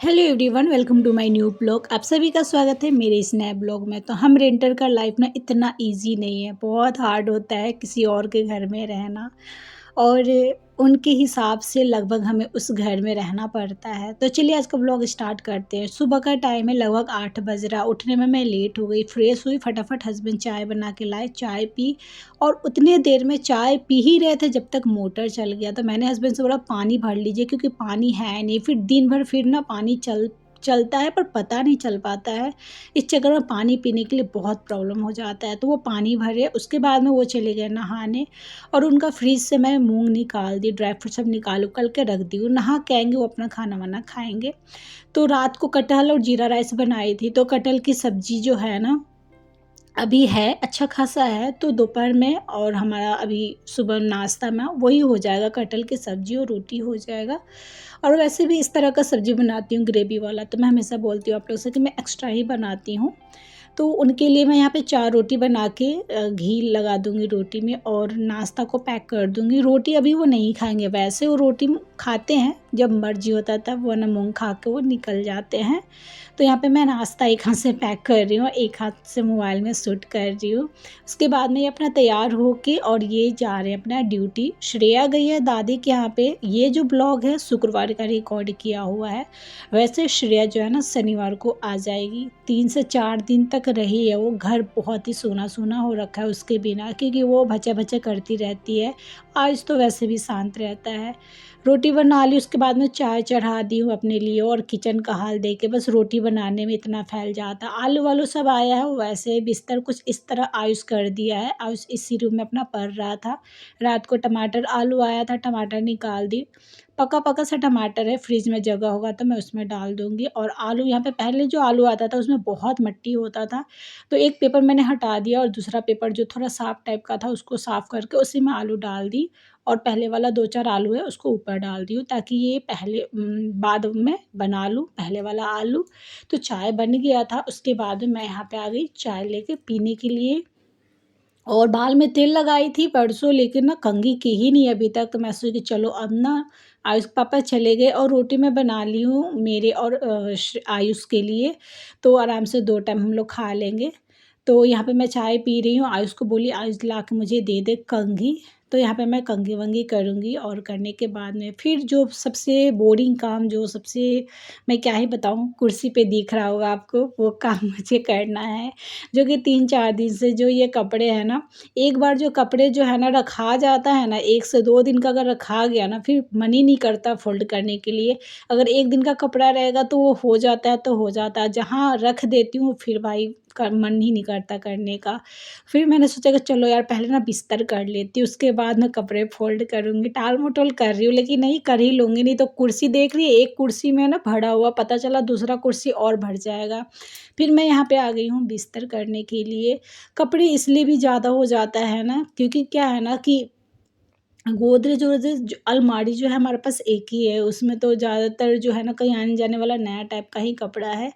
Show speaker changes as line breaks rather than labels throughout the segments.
Hello everyone, welcome to my new blog. आप सभी का स्वागत है मेरे इस नए ब्लॉग में। तो हम रेंटर का लाइफ ना इतना इजी नहीं है, बहुत हार्ड होता है किसी और के घर में रहना, और उनके हिसाब से लगभग हमें उस घर में रहना पड़ता है। तो चलिए आज का ब्लॉग स्टार्ट करते हैं। सुबह का टाइम है, लगभग 8 बज रहा। उठने में मैं लेट हो गई, फ्रेश हुई, फटाफट हस्बैंड चाय बना के लाए, चाय पी। और उतने देर में चाय पी ही रहे थे जब तक मोटर चल गया। तो मैंने हस्बैंड से बोला पानी भर लीजिए, क्योंकि पानी है नहीं। फिर दिन भर फिर ना पानी चलता है पर पता नहीं चल पाता है। इस चक्कर में पानी पीने के लिए बहुत प्रॉब्लम हो जाता है। तो वो पानी भरे, उसके बाद में वो चले गए नहाने। और उनका फ्रिज से मैं मूंग निकाल दी, ड्राई फ्रूट सब निकाल उकल के रख दी। वो नहा के आएंगे, वो अपना खाना वाना खाएंगे। तो रात को कटहल और जीरा राइस बनाई थी। तो कटहल की सब्जी जो है ना, अभी है, अच्छा खासा है। तो दोपहर में और हमारा अभी सुबह नाश्ता में वही हो जाएगा, कटहल की सब्जी और रोटी हो जाएगा। और वैसे भी इस तरह का सब्जी बनाती हूँ ग्रेवी वाला, तो मैं हमेशा बोलती हूँ आप लोग से कि मैं एक्स्ट्रा ही बनाती हूँ। तो उनके लिए मैं यहाँ पे 4 रोटी बना के घी लगा दूँगी रोटी में, और नाश्ता को पैक कर दूँगी। रोटी अभी वो नहीं खाएँगे, वैसे वो रोटी खाते हैं जब मर्ज़ी होता है तब, वरना मूँग खा के वो निकल जाते हैं। तो यहाँ पे मैं नाश्ता एक हाथ से पैक कर रही हूँ, एक हाथ से मोबाइल में शूट कर रही हूँ। उसके बाद में ये अपना तैयार होके और ये जा रहे हैं अपना ड्यूटी। श्रेया गई है दादी के यहाँ पे। ये जो ब्लॉग है शुक्रवार का रिकॉर्ड किया हुआ है। वैसे श्रेया जो है ना शनिवार को आ जाएगी। 3 से 4 दिन तक रही है वो। घर बहुत ही सूना सूना हो रखा है उसके बिना, क्योंकि वो भचा भचा करती रहती है। आज तो वैसे भी शांत रहता है। रोटी बना ली, उसके बाद में चाय चढ़ा दी हूँ अपने लिए, और किचन का हाल देख के बस रोटी बनाने में इतना फैल जाता। आलू वालू सब आया है। वैसे बिस्तर कुछ इस तरह आयुष कर दिया है। आयुष इसी रूम में अपना पढ़ रहा था। रात को टमाटर आलू आया था, टमाटर निकाल दी। पका पका सा टमाटर है, फ्रिज में जगह होगा तो मैं उसमें डाल दूँगी। और आलू यहाँ पे पहले जो आलू आता था उसमें बहुत मिट्टी होता था। तो एक पेपर मैंने हटा दिया और दूसरा पेपर जो थोड़ा साफ टाइप का था उसको साफ़ करके उसी में आलू डाल दी। और पहले वाला 2-4 आलू है उसको ऊपर डाल दी हूँ, ताकि ये पहले बाद में बना लूँ पहले वाला आलू। तो चाय बन गया था, उसके बाद में मैं यहाँ पे आ गई चाय लेके पीने के लिए। और बाल में तेल लगाई थी परसों, लेकिन ना कंघी की ही नहीं अभी तक। तो मैं सोची कि चलो अब ना आयुष पापा चले गए, और रोटी मैं बना ली हूँ मेरे और आयुष के लिए। तो आराम से 2 टाइम हम लोग खा लेंगे। तो यहाँ पे मैं चाय पी रही हूँ। आयुष को बोली आयुष ला के मुझे दे दे कंघी। तो यहाँ पे मैं कंघी वंघी करूँगी, और करने के बाद में फिर जो सबसे बोरिंग काम, जो सबसे, मैं क्या ही बताऊँ, कुर्सी पे दिख रहा होगा आपको, वो काम मुझे करना है। जो कि 3-4 दिन से जो ये कपड़े हैं ना, एक बार जो कपड़े जो है ना रखा जाता है ना, 1 से 2 दिन का अगर रखा गया ना, फिर मन ही नहीं करता फ़ोल्ड करने के लिए। अगर 1 दिन का कपड़ा रहेगा तो वो हो जाता है तो हो जाता है, जहाँ रख देती हूँ फिर भाई का मन ही नहीं करता करने का। फिर मैंने सोचा कि चलो यार पहले ना बिस्तर कर लेती हूँ, उसके बाद मैं कपड़े फ़ोल्ड करूँगी। टाल-मटोल कर रही हूँ, लेकिन नहीं कर ही लूँगी, नहीं तो कुर्सी देख रही है, एक कुर्सी में ना भरा हुआ, पता चला दूसरा कुर्सी और भर जाएगा। फिर मैं यहाँ पे आ गई हूँ बिस्तर करने के लिए। कपड़े इसलिए भी ज़्यादा हो जाता है ना, क्योंकि क्या है ना कि गोदरेज वोदरेज जो अलमारी जो है हमारे पास एक ही है, उसमें तो ज़्यादातर जो है ना कहीं आने-जाने वाला नया टाइप का ही कपड़ा है।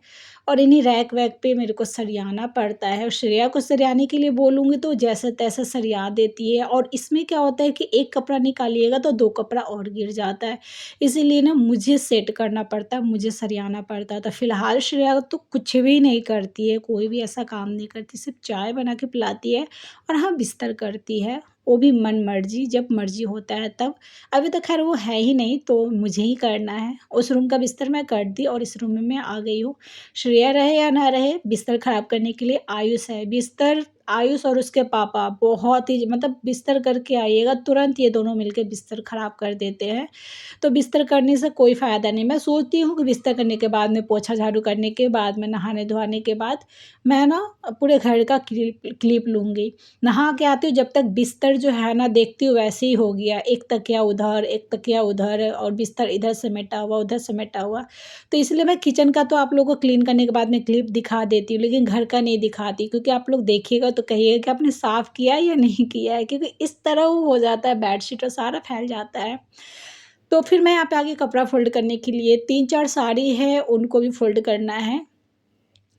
और इन्हीं रैक-वैक पे मेरे को सरियाना पड़ता है, और श्रेया को सरियाने के लिए बोलूँगी तो जैसे-तैसे सरिया देती है। और इसमें क्या होता है कि एक कपड़ा निकालिएगा तो 2 कपड़ा और गिर जाता है। इसीलिए ना मुझे सेट करना पड़ता है, मुझे सरियाना पड़ता है। तो फिलहाल श्रेया तो कुछ भी नहीं करती है, कोई भी ऐसा काम नहीं करती, सिर्फ़ चाय बना के पिलाती है, और हाँ, बिस्तर करती है। वो भी मन-मर्ज़ी, जब मर्ज़ी होता है तब। अभी तो ख़ैर वो है ही नहीं, तो मुझे ही करना है। उस रूम का बिस्तर मैं कर दी, और इस रूम में मैं आ गई हूँ। श्रेया रहे या ना रहे, बिस्तर ख़राब करने के लिए आयुष है। बिस्तर आयुष और उसके पापा बहुत ही, मतलब बिस्तर करके आइएगा, तुरंत ये दोनों मिलके बिस्तर ख़राब कर देते हैं। तो बिस्तर करने से कोई फ़ायदा नहीं। मैं सोचती हूँ कि बिस्तर करने के बाद में, पोछा झाड़ू करने के बाद में, नहाने-धोआने के बाद मैं ना पूरे घर का क्लिप लूँगी। नहा के आती हूँ, जब तक बिस्तर जो है ना देखती हूँ वैसे ही हो गया, एक तकिया उधर, एक तकिया उधर, और बिस्तर इधर समेटा हुआ, उधर समेटा हुआ। तो इसलिए मैं किचन का तो आप लोगों को क्लीन करने के बाद में क्लिप दिखा देती हूँ, लेकिन घर का नहीं दिखाती, क्योंकि आप लोग देखिएगा तो कहिए कि आपने साफ़ किया है या नहीं किया है? क्योंकि इस तरह वो हो जाता है, बेडशीट और सारा फैल जाता है। तो फिर मैं यहाँ पे आ गई कपड़ा फ़ोल्ड करने के लिए, 3-4 साड़ी है उनको भी फ़ोल्ड करना है।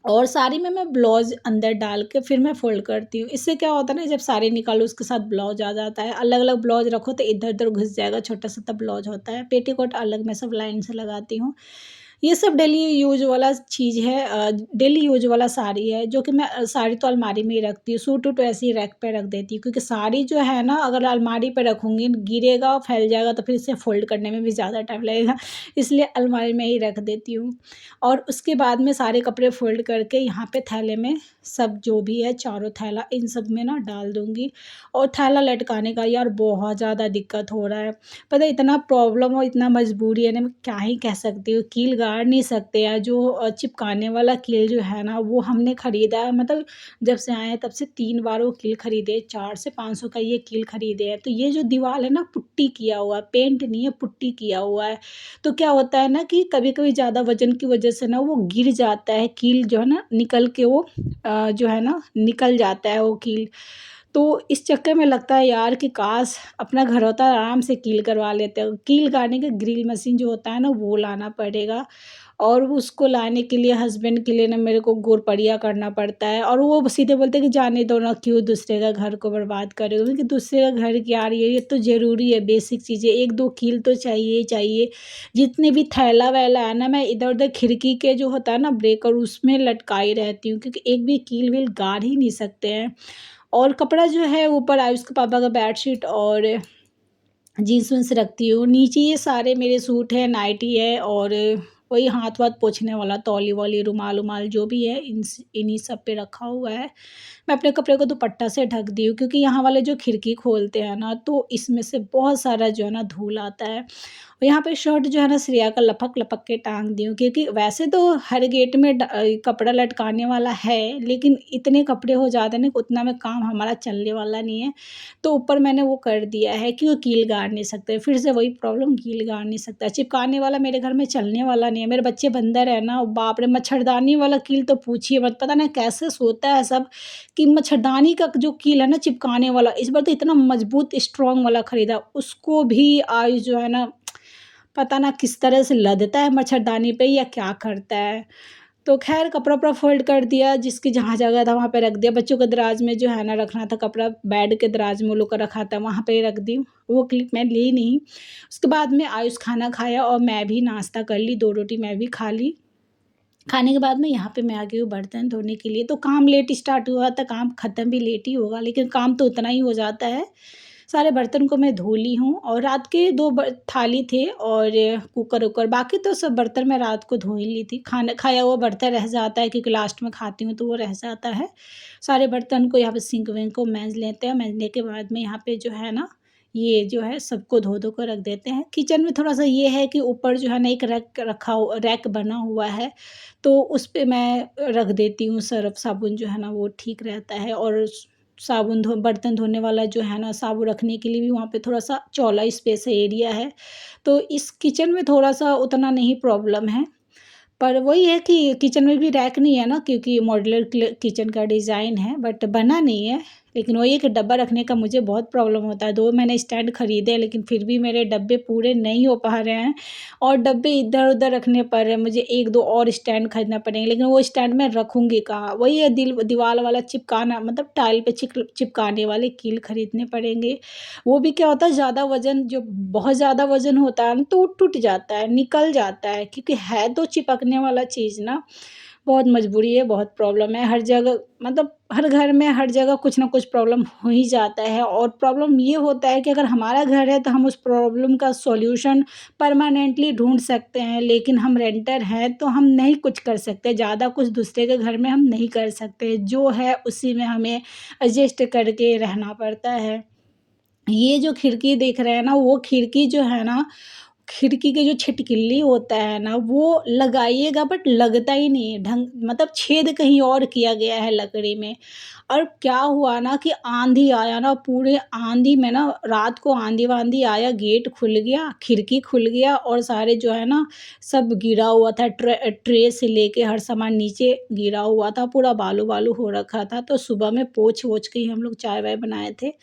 और साड़ी में मैं ब्लाउज़ अंदर डाल के फिर मैं फ़ोल्ड करती हूँ। इससे क्या होता है ना, जब साड़ी निकालो उसके साथ ब्लाउज़ आ जाता है। अलग-अलग ब्लाउज़ रखो तो इधर-उधर घुस जाएगा, छोटा-सा तब ब्लाउज़ होता है। पेटीकोट अलग मैं सब लाइन से लगाती हूँ। ये सब डेली यूज़ वाला चीज़ है, डेली यूज़ वाला साड़ी है जो कि मैं साड़ी तो अलमारी में ही रखती हूँ। सूट-वूट ऐसे ही रैक पे रख देती हूँ, क्योंकि साड़ी जो है ना अगर अलमारी पे रखूँगी, गिरेगा, फैल जाएगा तो फिर इसे फ़ोल्ड करने में भी ज़्यादा टाइम लगेगा। इसलिए अलमारी में ही रख देती हूँ। और उसके बाद में सारे कपड़े फ़ोल्ड करके यहाँ पे थैले में सब जो भी है, चारों थैला इन सब में ना डाल दूँगी। और थैला लटकाने का यार बहुत ज़्यादा दिक्कत हो रहा है। पता है, इतना प्रॉब्लम और इतना मजबूरी है ना, मैं क्या ही कह सकती हूँ। कील गाड़ नहीं सकते हैं, जो चिपकाने वाला कील जो है ना वो हमने खरीदा है, मतलब जब से आए हैं तब से 3 बार वो कील खरीदे, 4 से 500 का ये कील खरीदे हैं। तो ये जो दीवार है ना पुट्टी किया हुआ है, पेंट नहीं है, पुट्टी किया हुआ है। तो क्या होता है ना कि कभी-कभी ज़्यादा वज़न की वज़ह से ना वो गिर जाता है, कील जो है ना निकल के वो जो है ना निकल जाता है वो कील। तो इस चक्कर में लगता है यार कि काश अपना घर होता, आराम से कील करवा लेते। कील गाड़ने का ग्रिल मशीन जो होता है ना वो लाना पड़ेगा, और उसको लाने के लिए हस्बैंड के लिए ना मेरे को घोरपड़िया करना पड़ता है, और वो सीधे बोलते हैं कि जाने दो ना, क्यों दूसरे का घर को बर्बाद कर रहे हो, क्योंकि दूसरे का घर की आ रही है, ये तो ज़रूरी है, बेसिक चीज़ें, 1-2 कील तो चाहिए ही चाहिए। जितने भी थैला-वैला है ना, मैं इधर-उधर खिड़की के जो होता है ना ब्रेकर, उसमें लटकाई रहती हूँ, क्योंकि एक भी कील-वील गाड़ ही नहीं सकते हैं। और कपड़ा जो है ऊपर आयुष के पापा का बेडशीट और जीन्स-विन्स रखती हूँ। नीचे ये सारे मेरे सूट हैं, नाइटी है, और वही हाथ-वाथ पोंछने वाला तौली-वौली, रुमाल-उमाल जो भी है इन्हीं सब पे रखा हुआ है। मैं अपने कपड़े को दुपट्टा से ढक दी हूँ, क्योंकि यहाँ वाले जो खिड़की खोलते हैं ना तो इसमें से बहुत सारा जो है ना धूल आता है। और यहाँ पे शर्ट जो है ना श्रेया का लपक-लपक के टाँग दी हूँ, क्योंकि वैसे तो हर गेट में कपड़ा लटकाने वाला है, लेकिन इतने कपड़े हो जाते हैं ना कि उतना में काम हमारा चलने वाला नहीं है। तो ऊपर मैंने वो कर दिया है कि वो कील गाड़ नहीं सकते। फिर से वही प्रॉब्लम, कील गाड़ नहीं सकता। चिपकाने वाला मेरे घर में चलने वाला नहीं है। मेरे बच्चे बंदर है ना, बाप रे! मच्छरदानी वाला कील तो पूछिए मत। पता नहीं कैसे सोता है सब कि मच्छरदानी का जो कील है ना चिपकाने वाला, इस बार तो इतना मजबूत स्ट्रॉन्ग वाला खरीदा, उसको भी आयुष जो है ना पता ना किस तरह से लदता है मच्छरदानी पे या क्या करता है। तो ख़ैर कपड़ा-वपड़ा फ़ोल्ड कर दिया, जिसकी जहाँ जगह था वहाँ पे रख दिया। बच्चों के दराज में जो है ना रखना था कपड़ा, बेड के दराज में वो लोग का रखा था, वहाँ पे रख दी। वो क्लिप मैं ली नहीं। उसके बाद में आयुष खाना खाया और मैं भी नाश्ता कर ली, 2 रोटी मैं भी खा ली। खाने के बाद में यहाँ पे मैं आ गई हूँ बर्तन धोने के लिए। तो काम लेट स्टार्ट हुआ था, काम ख़त्म भी लेट ही होगा, लेकिन काम तो उतना ही हो जाता है। सारे बर्तन को मैं धो ली हूँ, और रात के 2 थाली थे और कुकर-वुकर, बाकी तो सब बर्तन मैं रात को धो ही ली थी। खाना खाया हुआ बर्तन रह जाता है, क्योंकि लास्ट में खाती हूँ तो वो रह जाता है। सारे बर्तन को यहाँ पे सिंक-विंक को माँज लेते हैं, माँजने के बाद में यहाँ पे जो है ना, ये जो है सबको धो-धो कर रख देते हैं। किचन में थोड़ा-सा ये है कि ऊपर जो है ना एक रैक बना हुआ है, तो उस पे मैं रख देती हूँ सर्फ़ साबुन जो है ना वो ठीक रहता है, और साबुन धो बर्तन धोने वाला जो है ना साबुन रखने के लिए भी वहाँ पे थोड़ा-सा चौड़ा स्पेस है, एरिया है। तो इस किचन में थोड़ा-सा उतना नहीं प्रॉब्लम है। पर वही है कि किचन में भी रैक नहीं है ना, क्योंकि मॉड्यूलर किचन का डिज़ाइन है, बट बना नहीं है। लेकिन वही है कि डब्बा रखने का मुझे बहुत प्रॉब्लम होता है। 2 मैंने स्टैंड खरीदे, लेकिन फिर भी मेरे डब्बे पूरे नहीं हो पा रहे हैं, और डब्बे इधर-उधर रखने पड़ रहे हैं। मुझे 1-2 और स्टैंड खरीदना पड़ेंगे, लेकिन वो स्टैंड मैं रखूँगी कहाँ? वही है, दीवार वाला चिपकाना, मतलब टाइल पे चिपकाने वाले कील खरीदने पड़ेंगे। वो भी क्या होता है, ज़्यादा वज़न, जो बहुत ज़्यादा वज़न होता है ना तो वो टूट जाता है, निकल जाता है, क्योंकि है तो चिपकने वाला चीज़ ना। बहुत मजबूरी है, बहुत प्रॉब्लम है, हर जगह, मतलब हर घर में हर जगह कुछ ना कुछ प्रॉब्लम हो ही जाता है। और प्रॉब्लम ये होता है कि अगर हमारा घर है तो हम उस प्रॉब्लम का सॉल्यूशन परमानेंटली ढूँढ सकते हैं, लेकिन हम रेंटर हैं तो हम नहीं कुछ कर सकते, ज़्यादा कुछ दूसरे के घर में हम नहीं कर सकते। जो है उसी में हमें एडजस्ट करके रहना पड़ता है। ये जो खिड़की देख रहे हैं ना, वो खिड़की जो है ना, खिड़की के जो छिटकिली होता है ना, वो लगाइएगा बट लगता ही नहीं है ढंग, मतलब छेद कहीं और किया गया है लकड़ी में। और क्या हुआ ना कि आंधी आया ना, पूरे आंधी में ना रात को आंधी-वांधी आया, गेट खुल गया, खिड़की खुल गया और सारे जो है ना सब गिरा हुआ था, ट्रे से लेके हर सामान नीचे गिरा हुआ था, पूरा बालू-बालू हो रखा था। तो सुबह में पोंछ-वोछ के ही हम लोग चाय-वाय बनाए थे।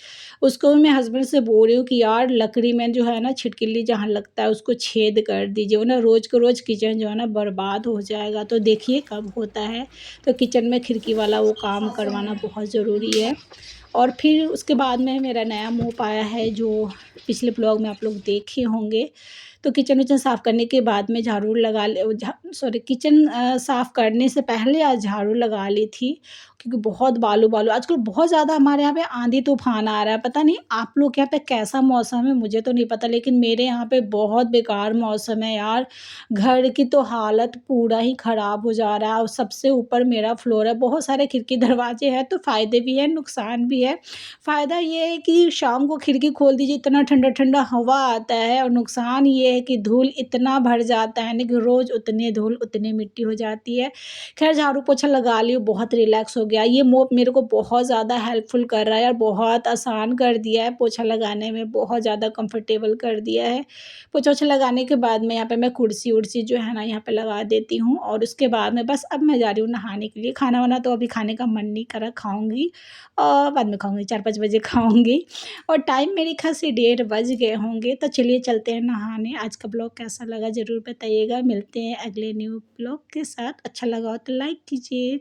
उसको भी मैं हस्बैंड से बोल रही हूँ कि यार लकड़ी में जो है ना छिटकिली जहाँ लगता है उसको छेद कर दीजिए, वरना रोज़ के रोज़ किचन जो है ना बर्बाद हो जाएगा। तो देखिए कब होता है, तो किचन में खिड़की वाला वो काम करवाना बहुत ज़रूरी है। और फिर उसके बाद में मेरा नया मोप आया है जो पिछले ब्लॉग में आप लोग देखे होंगे। तो किचन-विचन साफ़ करने के बाद में झाड़ू लगा ले झा सॉरी किचन साफ़ करने से पहले आज झाड़ू लगा ली थी, क्योंकि बहुत बालू-बालू आजकल बहुत ज़्यादा हमारे यहाँ पे आंधी-तूफ़ान आ रहा है। पता नहीं आप लोग के यहाँ पे कैसा मौसम है मुझे तो नहीं पता, लेकिन मेरे यहाँ पे बहुत बेकार मौसम है यार। घर की तो हालत पूरा ही ख़राब हो जा रहा है और सबसे ऊपर मेरा फ्लोर है। बहुत सारे खिड़की दरवाजे हैं तो फ़ायदे भी हैं, नुकसान भी है। फ़ायदा ये है कि शाम को खिड़की खोल दीजिए, इतना ठंडा-ठंडा हवा आता है, और नुकसान ये है कि धूल इतना भर जाता है ना कि रोज़ उतनी धूल, उतनी मिट्टी हो जाती है। ख़ैर झाड़ू-पोछा लगा ली हूँ, बहुत रिलैक्स हो गया। ये मोप मेरे को बहुत ज़्यादा हेल्पफुल कर रहा है और बहुत आसान कर दिया है पोछा लगाने में, बहुत ज़्यादा कंफर्टेबल कर दिया है। पोछा-वोछा लगाने के बाद में यहाँ पे मैं कुर्सी-वुर्सी जो है ना यहाँ पे लगा देती हूँ, और उसके बाद में बस अब मैं जा रही हूँ नहाने के लिए। खाना-वाना तो अभी खाने का मन नहीं कर रहा, खाऊँगी बाद में खाऊँगी, 4-5 बजे खाऊँगी। और टाइम मेरे ख़्याल से 1:30 बज गए होंगे, तो चलिए चलते हैं नहाने। आज का ब्लॉग कैसा लगा ज़रूर बताइएगा। मिलते हैं अगले न्यू ब्लॉग के साथ। अच्छा लगा हो तो लाइक कीजिए।